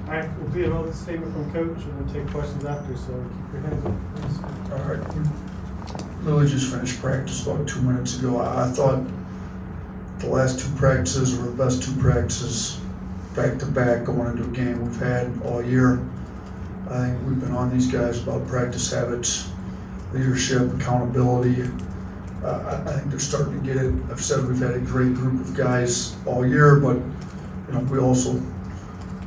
All right, we'll do another statement from Coach, and we'll take questions after, so keep your hands up, please. All right. Literally just finished practice about 2 minutes ago. I thought the last two practices were the best two practices back to back going into a game we've had all year. I think we've been on these guys about practice habits, leadership, accountability. I think they're starting to get it. I've said we've had a great group of guys all year, but we also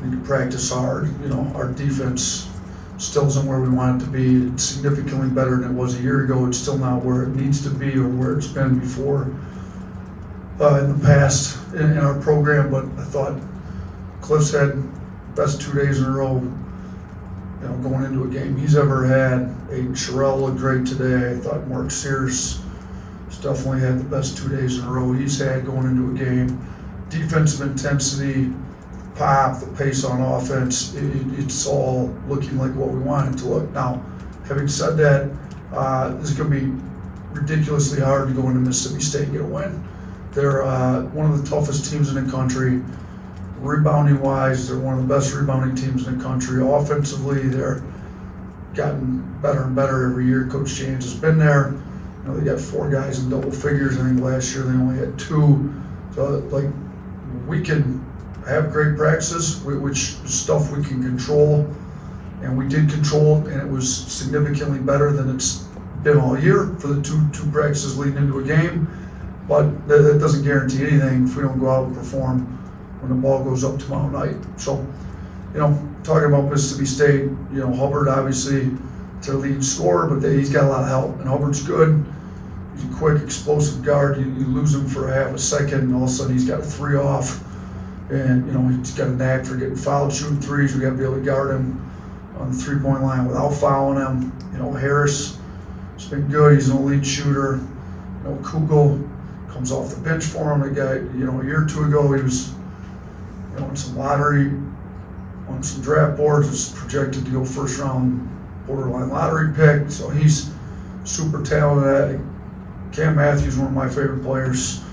need to practice hard. Our defense still isn't where we want it to be. It's significantly better than it was a year ago. It's still not where it needs to be or where it's been before in the past in our program. But I thought Cliff's had best 2 days in a row, going into a game he's ever had. Aiden Sherrill looked great today. I thought Mark Sears definitely had the best 2 days in a row he's had going into a game. Defensive intensity, pop, the pace on offense, it's all looking like what we want it to look. Now, having said that, this is going to be ridiculously hard to go into Mississippi State and get a win. They're one of the toughest teams in the country. Rebounding wise, they're one of the best rebounding teams in the country. Offensively, they're gotten better and better every year. Coach James has been there. They got 4 guys in double figures. I think last year they only had 2. So, we can have great practices, which stuff we can control, and we did control it, and it was significantly better than it's been all year for the two practices leading into a game. But that doesn't guarantee anything if we don't go out and perform when the ball goes up tomorrow night. So, talking about Mississippi State, Hubbard obviously their lead scorer, but he's got a lot of help, and Hubbard's good. He's a quick, explosive guard. You lose him for a half a second, and all of a sudden he's got a 3 off, and he's got a knack for getting fouled, shooting threes. We got to be able to guard him on the 3-point line without fouling him. Harris has been good. He's an elite shooter. Kugel comes off the bench for him. The guy, a year or 2 ago, he was on some lottery, on some draft boards, was projected to go first round borderline lottery pick, so he's super talented. Cam Matthews, one of my favorite players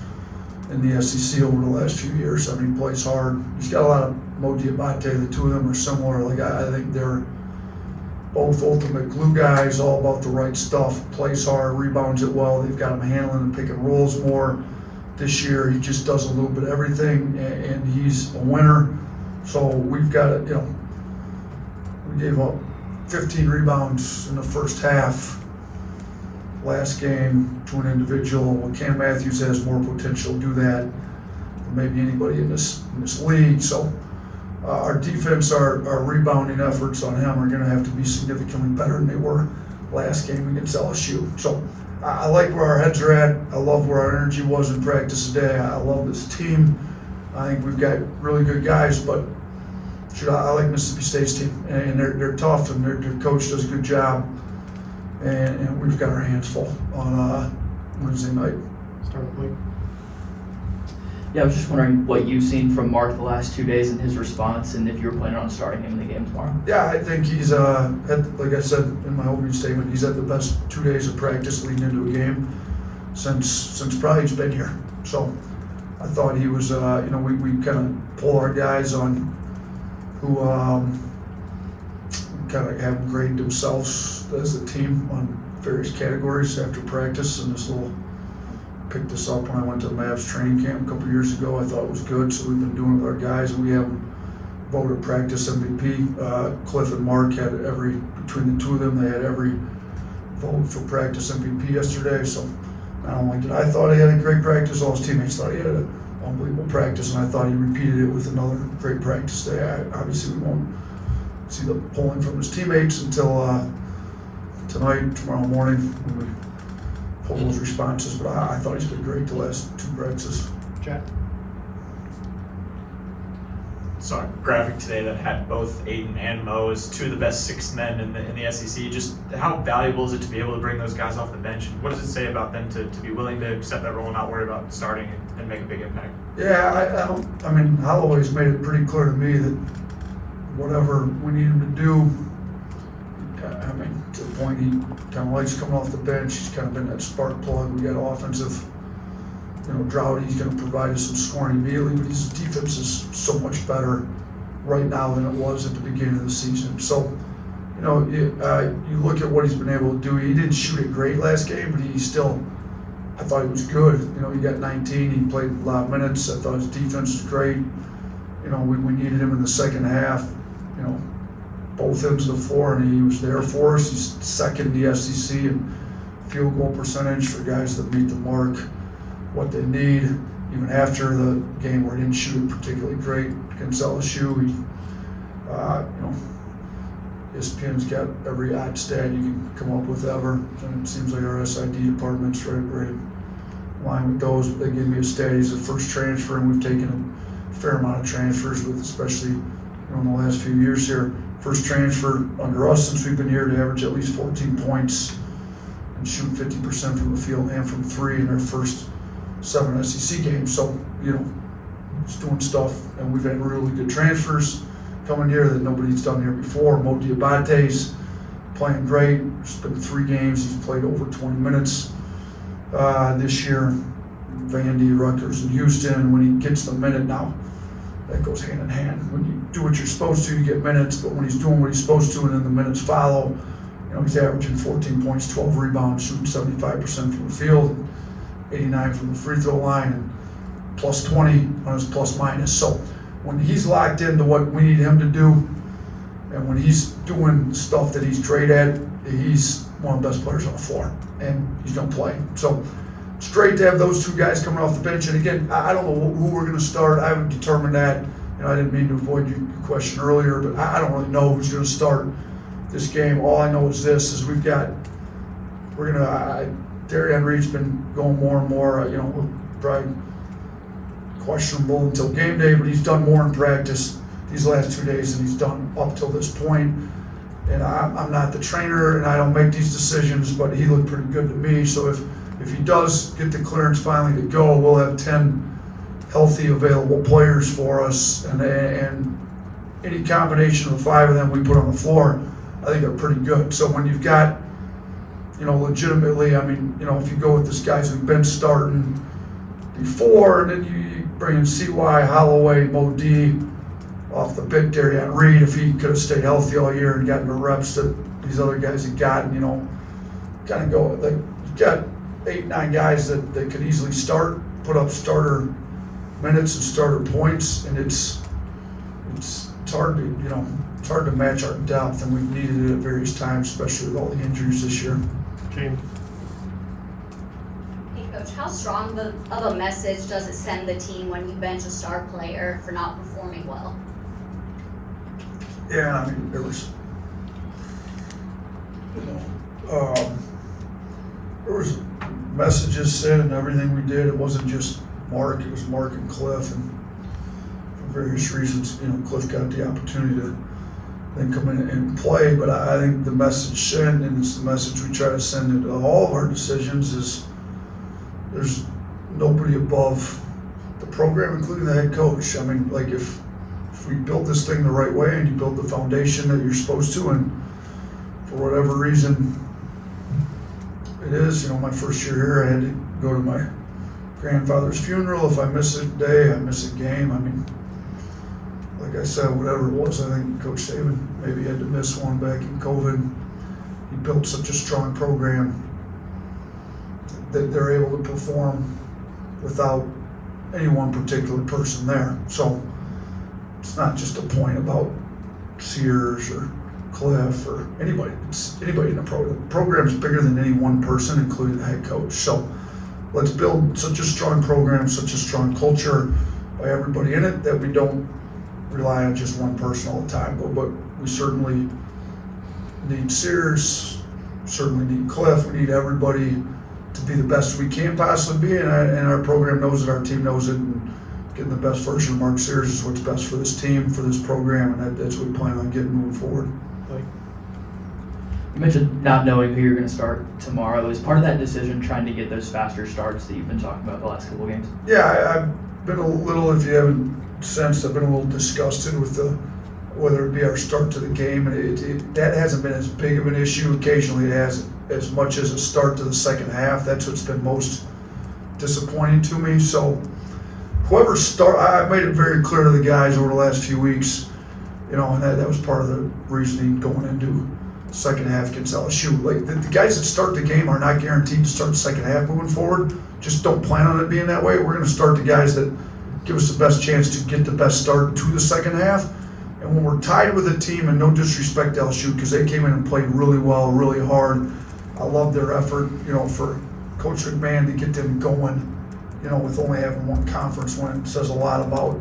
in the SEC over the last few years. He plays hard. He's got a lot of Mo Diabate. The two of them are similar. I think they're both ultimate glue guys, all about the right stuff. Plays hard, rebounds it well. They've got him handling and picking rolls more. This year, he just does a little bit of everything, and he's a winner. So we've got it. We gave up 15 rebounds in the first half last game to an individual. Cam Matthews has more potential to do that than maybe anybody in this league. So our defense, our rebounding efforts on him are going to have to be significantly better than they were last game against LSU. So I like where our heads are at. I love where our energy was in practice today. I love this team. I think we've got really good guys, but I like Mississippi State's team, and they're tough, and their coach does a good job, and we've got our hands full on Wednesday night. Start with Blake. Yeah, I was just wondering what you've seen from Mark the last 2 days and his response, and if you're planning on starting him in the game tomorrow. Yeah, I think he's, like I said in my opening statement, he's had the best 2 days of practice leading into a game since probably he's been here. So I thought he was, we kind of pull our guys on who kind of have graded themselves as a team on various categories after practice, and picked this up when I went to the Mavs training camp a couple years ago. I thought it was good, so we've been doing it with our guys. We have them voted practice MVP. Cliff and Mark had between the two of them, they had every vote for practice MVP yesterday. So not only did I thought he had a great practice, all his teammates thought he had an unbelievable practice, and I thought he repeated it with another great practice day. Obviously, we won't see the polling from his teammates until tonight, tomorrow morning, when we pull those responses, but I thought he's been great the last 2 practices. Jack. Saw a graphic today that had both Aiden and Mo as 2 of the best 6 men in the SEC. Just how valuable is it to be able to bring those guys off the bench? And what does it say about them to be willing to accept that role and not worry about starting and make a big impact? Yeah, Holloway's made it pretty clear to me that whatever we need him to do, to the point he kind of likes coming off the bench. He's kind of been that spark plug. We got offensive, drought. He's going to provide us some scoring immediately, but his defense is so much better right now than it was at the beginning of the season. So, you know, you look at what he's been able to do. He didn't shoot it great last game, but he still, I thought he was good. You know, he got 19. He played a lot of minutes. I thought his defense was great. You know, we needed him in the second half. You know, both ends of the floor, and he was there for us. He's second in the SEC in field goal percentage for guys that meet the mark, what they need. Even after the game where he didn't shoot it particularly great against LSU, he, you know, ESPN's got every odd stat you can come up with ever. And it seems like our SID department's right in line with those. But they gave me a stat. He's the first transfer, and we've taken a fair amount of transfers, with especially, you know, in the last few years here. First transfer under us since we've been here to average at least 14 points and shoot 50% from the field and from three in their first 7 SEC games. So, you know, he's doing stuff, and we've had really good transfers coming here that nobody's done here before. Mo Diabate's playing great. It's been 3 games. He's played over 20 minutes this year. Vandy, Rutgers, and Houston. When he gets the minute now, that goes hand in hand. When you do what you're supposed to, you get minutes, but when he's doing what he's supposed to and then the minutes follow, you know, he's averaging 14 points, 12 rebounds, shooting 75% from the field, 89 from the free throw line, and plus 20 on his plus minus. So when he's locked into what we need him to do, and when he's doing stuff that he's great at, he's one of the best players on the floor, and he's going to play. So it's great to have those 2 guys coming off the bench. And again, I don't know who we're going to start. I haven't determined that. You know, I didn't mean to avoid your question earlier, but I don't really know who's going to start this game. All I know is this: is Darian Reed's been going more and more. You know, probably questionable until game day, but he's done more in practice these last 2 days than he's done up till this point. And I'm not the trainer, and I don't make these decisions, but he looked pretty good to me. So if he does get the clearance finally to go, we'll have 10 healthy, available players for us, and any combination of the 5 of them we put on the floor, I think they're pretty good. So when you've got, you know, legitimately, I mean, you know, if you go with this guys who've been starting before, and then you bring in CY, Holloway, Mo D off the bench, Darian Reed, if he could have stayed healthy all year and gotten the reps that these other guys had gotten, you know, kind of go, like, you've got 8-9 guys that could easily start, put up starter minutes and starter points, and it's hard to, you know, it's hard to match our depth, and we've needed it at various times, especially with all the injuries this year. James. Hey Coach, how strong of a message does it send the team when you bench a star player for not performing well? Yeah, I mean, there was, you know, there was messages said and everything we did. It wasn't just Mark, it was Mark and Cliff, and for various reasons, you know, Cliff got the opportunity to then come in and play. But I think the message sent, and it's the message we try to send into all of our decisions, is there's nobody above the program, including the head coach. I mean, like, if we build this thing the right way and you build the foundation that you're supposed to, and for whatever reason it is, you know, my first year here, I had to go to my grandfather's funeral. If I miss a day, I miss a game. I mean, like I said, whatever it was, I think Coach Saban maybe had to miss one back in COVID. He built such a strong program that they're able to perform without any one particular person there. So it's not just a point about Sears or Cliff or anybody. It's anybody in the program. The program is bigger than any one person, including the head coach. So let's build such a strong program, such a strong culture by everybody in it, that we don't rely on just one person all the time. But we certainly need Sears, certainly need Cliff. We need everybody to be the best we can possibly be, and our program knows it, our team knows it, and getting the best version of Mark Sears is what's best for this team, for this program, and that's what we plan on getting moving forward. You mentioned not knowing who you're going to start tomorrow. Is part of that decision trying to get those faster starts that you've been talking about the last couple of games? Yeah, I've been a little, if you haven't sensed, I've been a little disgusted with whether it be our start to the game, and that hasn't been as big of an issue. Occasionally it has, as much as a start to the second half. That's what's been most disappointing to me. So whoever I made it very clear to the guys over the last few weeks, And that was part of the reasoning going into second half against LSU. Like the guys that start the game are not guaranteed to start the second half moving forward. Just don't plan on it being that way. We're going to start the guys that give us the best chance to get the best start to the second half. And when we're tied with a team, and no disrespect to LSU, because they came in and played really well, really hard. I love their effort, for Coach McMahon to get them going, with only having one conference win. It says a lot about,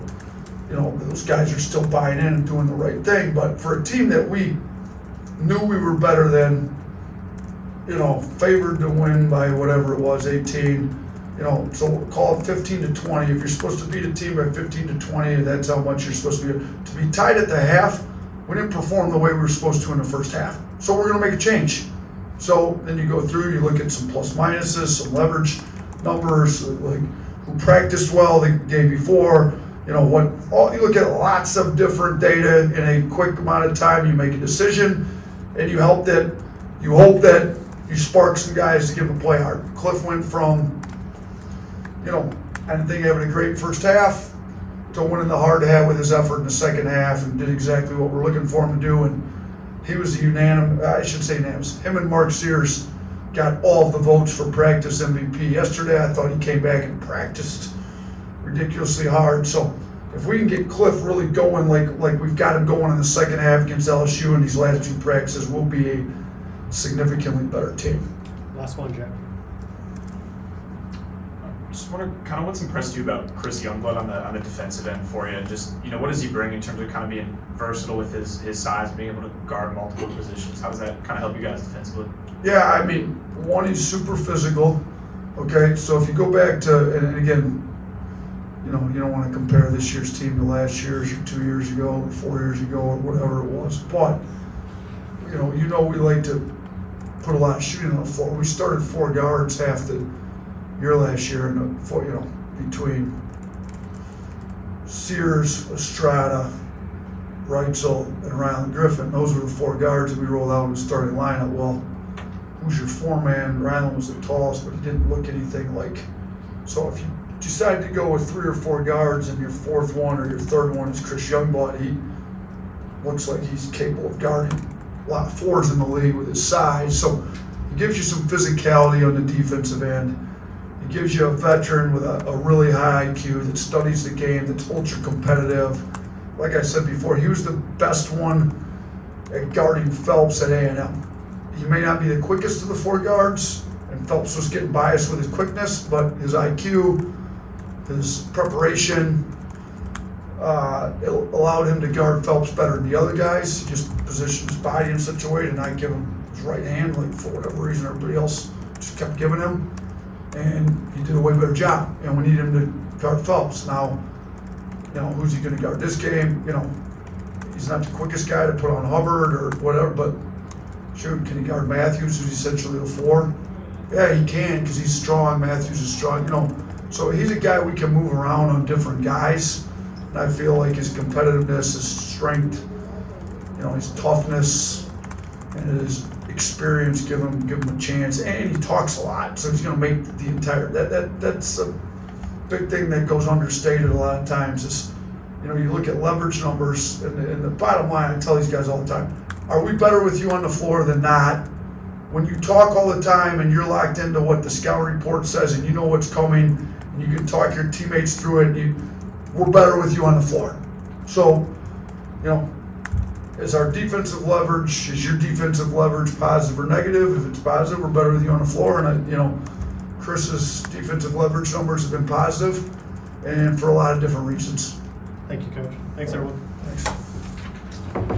those guys are still buying in and doing the right thing. But for a team that we knew we were better than, favored to win by whatever it was, 18, so we'll call it 15 to 20. If you're supposed to beat a team by 15 to 20, that's how much you're supposed to be. To be tied at the half, we didn't perform the way we were supposed to in the first half. So we're going to make a change. So then you go through, you look at some plus minuses, some leverage numbers, like who practiced well the game before, you look at lots of different data in a quick amount of time, you make a decision, and you hope that you spark some guys to give them a play hard. Cliff went from, I didn't think having a great first half to winning the hard hat with his effort in the second half and did exactly what we're looking for him to do. And he was unanimous. Him and Mark Sears got all of the votes for practice MVP. Yesterday, I thought he came back and practiced ridiculously hard. So if we can get Cliff really going like we've got him going in the second half against LSU in these last two practices, we'll be a significantly better team. Last one, Jack. Just wonder kind of what's impressed you about Chris Youngblood on the defensive end for you, and just what does he bring in terms of kind of being versatile with his size, being able to guard multiple positions? How does that kind of help you guys defensively? Yeah, one, he's super physical. Okay, so if you go back to, and again, you don't want to compare this year's team to last year's or 2 years ago or 4 years ago or whatever it was, but we like to put a lot of shooting on the floor. We started 4 guards half the year last year, and between Sears, Estrada, Reitzel, and Rylan Griffin, those were the 4 guards that we rolled out in the starting lineup. Well, who's your 4-man? Rylan was the tallest, but he didn't look anything like. So if you decide to go with 3 or 4 guards and your 4th one or your 3rd one is Chris Youngblood, he looks like he's capable of guarding a lot of 4s in the league with his size. So he gives you some physicality on the defensive end. He gives you a veteran with a really high IQ that studies the game, that's ultra competitive. Like I said before, he was the best one at guarding Phelps at A&M. He may not be the quickest of the 4 guards, and Phelps was getting biased with his quickness, but his IQ, his preparation, it allowed him to guard Phelps better than the other guys. He just positioned his body in such a way to not give him his right hand, like for whatever reason everybody else just kept giving him. And he did a way better job. And we need him to guard Phelps. Now, who's he going to guard this game? He's not the quickest guy to put on Hubbard or whatever, but shoot, can he guard Matthews, who's essentially a 4? Yeah, he can, because he's strong. Matthews is strong, So he's a guy we can move around on different guys. And I feel like his competitiveness, his strength, his toughness, and his experience give him a chance. And he talks a lot, so he's going to make the entire. That's a big thing that goes understated a lot of times. Is you look at leverage numbers, and the bottom line, I tell these guys all the time: are we better with you on the floor than not? When you talk all the time and you're locked into what the scout report says, and you know what's coming, and you can talk your teammates through it, we're better with you on the floor. So, is our defensive leverage, is your defensive leverage positive or negative? If it's positive, we're better with you on the floor. And, Chris's defensive leverage numbers have been positive, and for a lot of different reasons. Thank you, Coach. Thanks, everyone. Thanks.